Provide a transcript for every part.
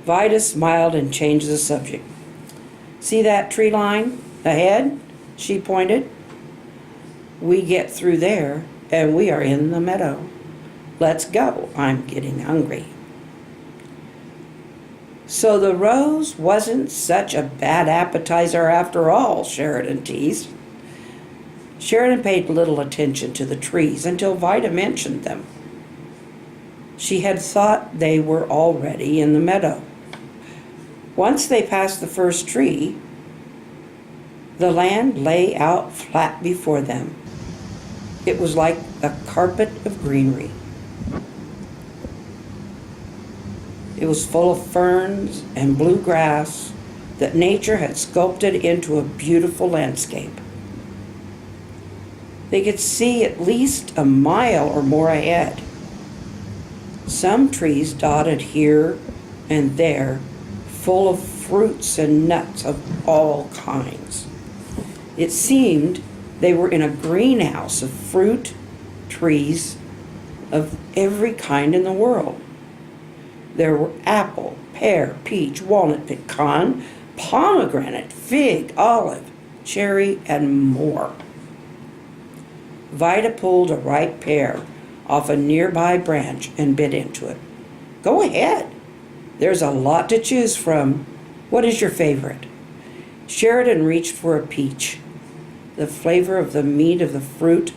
Vida smiled and changed the subject. "See that tree line ahead?" she pointed. "We get through there and we are in the meadow. Let's go. I'm getting hungry." "So the rose wasn't such a bad appetizer after all," Sheridan teased. Sheridan paid little attention to the trees until Vida mentioned them. She had thought they were already in the meadow. Once they passed the first tree, the land lay out flat before them. It was like a carpet of greenery. It was full of ferns and blue grass that nature had sculpted into a beautiful landscape. They could see at least a mile or more ahead. Some trees dotted here and there, full of fruits and nuts of all kinds. It seemed they were in a greenhouse of fruit trees of every kind in the world. There were apple, pear, peach, walnut, pecan, pomegranate, fig, olive, cherry, and more. Vida pulled a ripe pear off a nearby branch and bit into it. "Go ahead. There's a lot to choose from. What is your favorite?" Sheridan reached for a peach. The flavor of the meat of the fruit,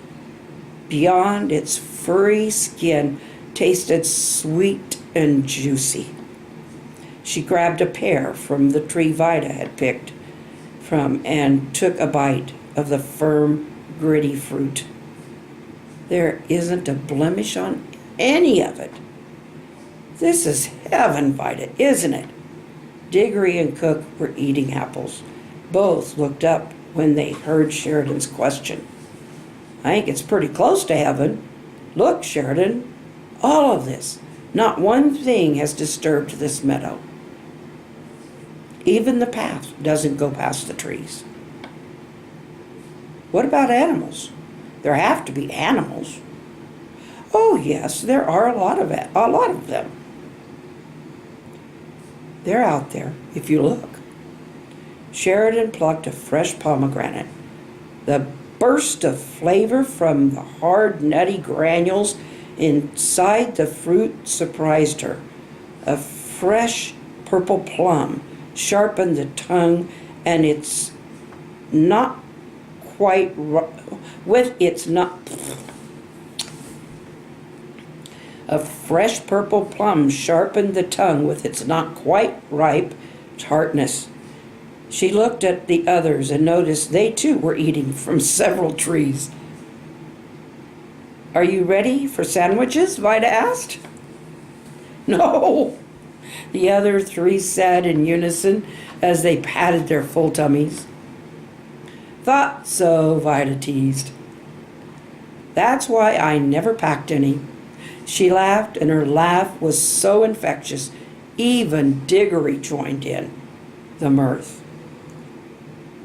beyond its furry skin, tasted sweet and juicy. She grabbed a pear from the tree Vida had picked from and took a bite of the firm, gritty fruit. There isn't a blemish on any of it. "This is heaven, Vida, isn't it?" Diggory and Cook were eating apples. Both looked up when they heard Sheridan's question. "I think it's pretty close to heaven. Look, Sheridan, all of this. Not one thing has disturbed this meadow. Even the path doesn't go past the trees." "What about animals? There have to be animals." "Oh yes, there are a lot of them. They're out there if you look." Sheridan plucked a fresh pomegranate. The burst of flavor from the hard, nutty granules inside the fruit surprised her. A fresh purple plum sharpened the tongue, and it's not quite with its not a fresh purple plum sharpened the tongue with its not quite ripe tartness. She looked at the others and noticed they too were eating from several trees. "Are you ready for sandwiches?" Vida asked. "No," the other three said in unison as they patted their full tummies. "Thought so," Vida teased. "That's why I never packed any." She laughed, and her laugh was so infectious, even Diggory joined in the mirth.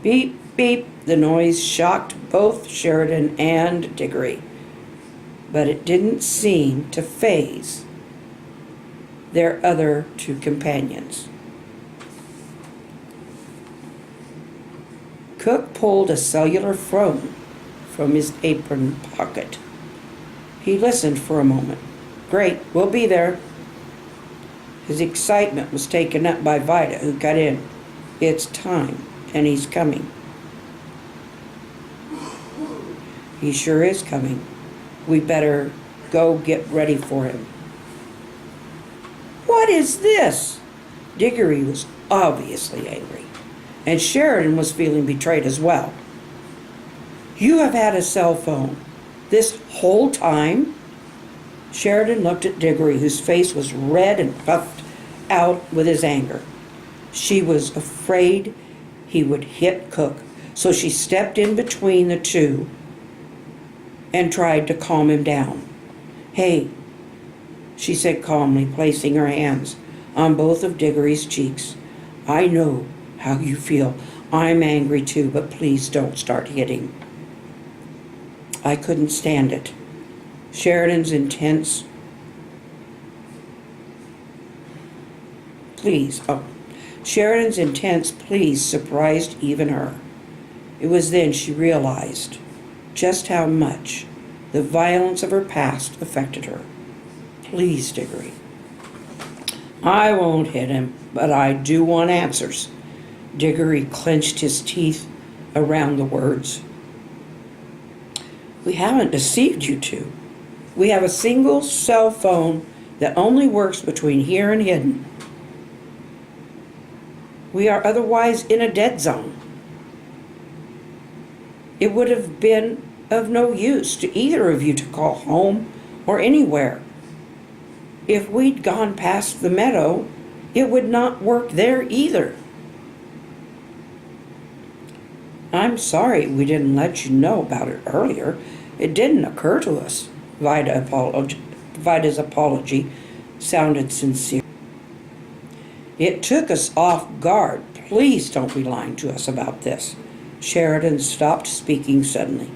Beep, beep, the noise shocked both Sheridan and Diggory, but it didn't seem to faze their other two companions. Cook pulled a cellular phone from his apron pocket. He listened for a moment. "Great, we'll be there." His excitement was taken up by Vida, who cut in. "It's time, and he's coming." "He sure is coming. We better go get ready for him." "What is this?" Diggory was obviously angry, and Sheridan was feeling betrayed as well. "You have had a cell phone this whole time?" Sheridan looked at Diggory, whose face was red and puffed out with his anger. She was afraid he would hit Cook, so she stepped in between the two and tried to calm him down. "Hey," she said calmly, placing her hands on both of Diggory's cheeks. "I know how you feel. I'm angry too, but please don't start hitting. I couldn't stand it." Sheridan's intense please. Oh, Sheridan's intense pleas surprised even her. It was then she realized just how much the violence of her past affected her. Please, Diggory. I won't hit him, but I do want answers. Diggory clenched his teeth around the words. We haven't deceived you two. We have a single cell phone that only works between here and Hidden. We are otherwise in a dead zone. It would have been of no use to either of you to call home or anywhere. If we'd gone past the meadow, it would not work there either. I'm sorry we didn't let you know about it earlier. It didn't occur to us. Vida's apology sounded sincere. It took us off guard. Please don't be lying to us about this. Sheridan stopped speaking suddenly.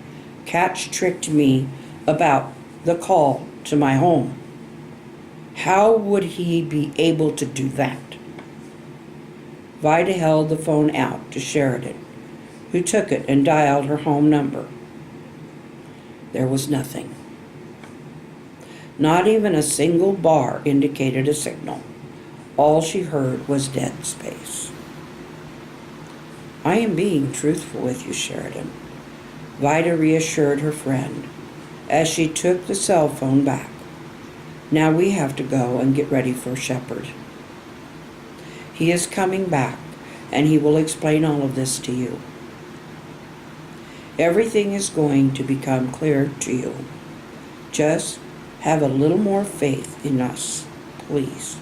Catch tricked me about the call to my home. How would he be able to do that? Vida held the phone out to Sheridan, who took it and dialed her home number. There was nothing. Not even a single bar indicated a signal. All she heard was dead space. I am being truthful with you, Sheridan. Vida reassured her friend as she took the cell phone back. Now we have to go and get ready for Shepherd. He is coming back, and he will explain all of this to you. Everything is going to become clear to you. Just have a little more faith in us, please.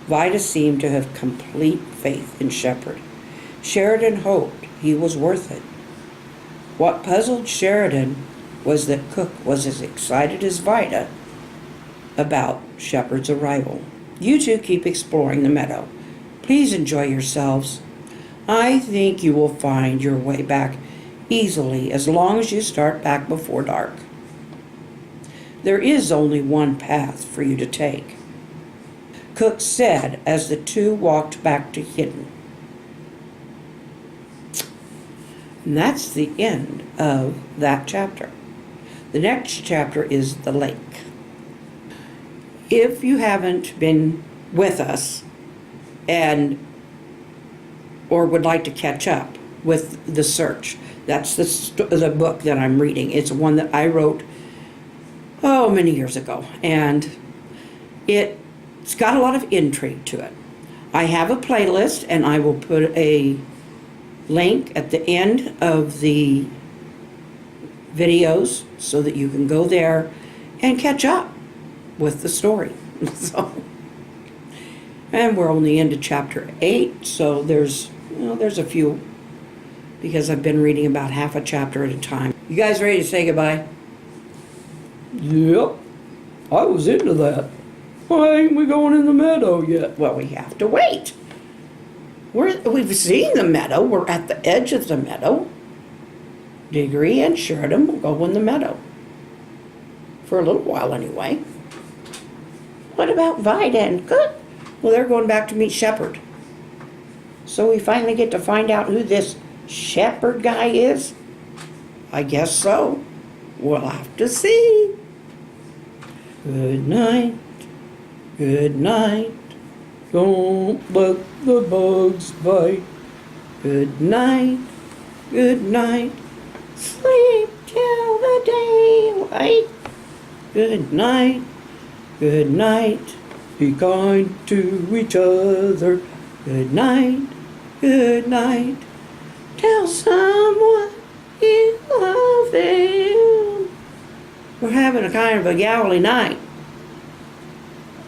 Vida seemed to have complete faith in Shepherd. Sheridan hoped he was worth it. What puzzled Sheridan was that Cook was as excited as Vida about Shepherd's arrival. You two keep exploring the meadow. Please enjoy yourselves. I think you will find your way back easily as long as you start back before dark. There is only one path for you to take, Cook said as the two walked back to Hidden. And that's the end of that chapter. The next chapter is the lake. If you haven't been with us or would like to catch up with the search, that's the book that I'm reading. It's one that I wrote many years ago, and it's got a lot of intrigue to it. I have a playlist, and I will put a link at the end of the videos so that you can go there and catch up with the story. And we're only into chapter 8, so there's a few, because I've been reading about half a chapter at a time. You guys ready to say goodbye? Yep, I was into that. Why ain't we going in the meadow yet? Well, we have to wait. We've seen the meadow. We're at the edge of the meadow. Diggory and Sheridan will go in the meadow. For a little while, anyway. What about Vida and Cook? Well, they're going back to meet Shepherd. So we finally get to find out who this Shepherd guy is? I guess so. We'll have to see. Good night. Good night. Don't let the bugs bite. Good night. Good night. Sleep till the daylight. Good night. Good night. Be kind to each other. Good night. Good night. Tell someone you love them. We're having a kind of a galley night.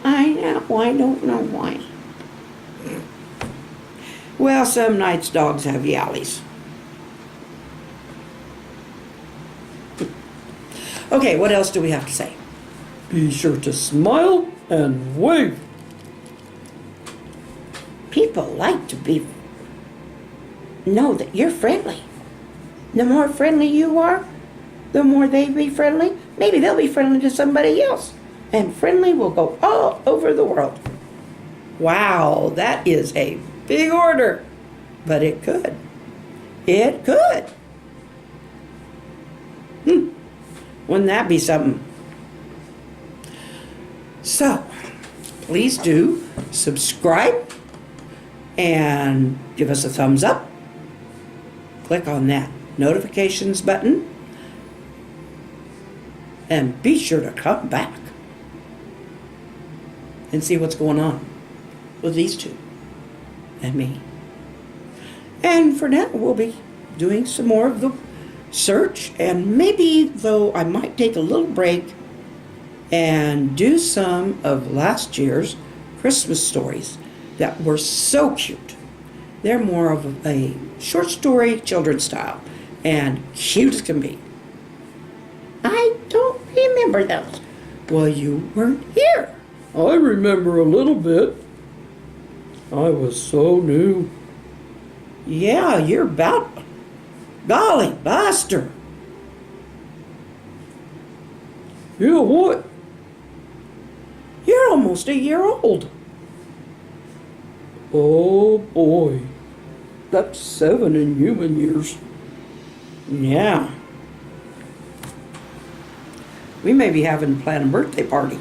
I don't know why. Well, some nights dogs have yowlies. Okay, what else do we have to say? Be sure to smile and wave. People like to know that you're friendly. The more friendly you are, the more they be friendly. Maybe they'll be friendly to somebody else. And friendly will go all over the world. Wow, that is a big order. But it could. It could. Wouldn't that be something? So, please do subscribe and give us a thumbs up. Click on that notifications button. And be sure to come back and see what's going on with these two and me. And for now, we'll be doing some more of the search, and maybe, though, I might take a little break and do some of last year's Christmas stories that were so cute. They're more of a short story, children's style, and cute as can be. I don't remember those. Well, you weren't here. I remember a little bit. I was so new. Yeah, you're about... Golly, Buster. Yeah, what? You're almost a year old. Oh boy. That's 7 in human years. Yeah. We may be having to plan a birthday party.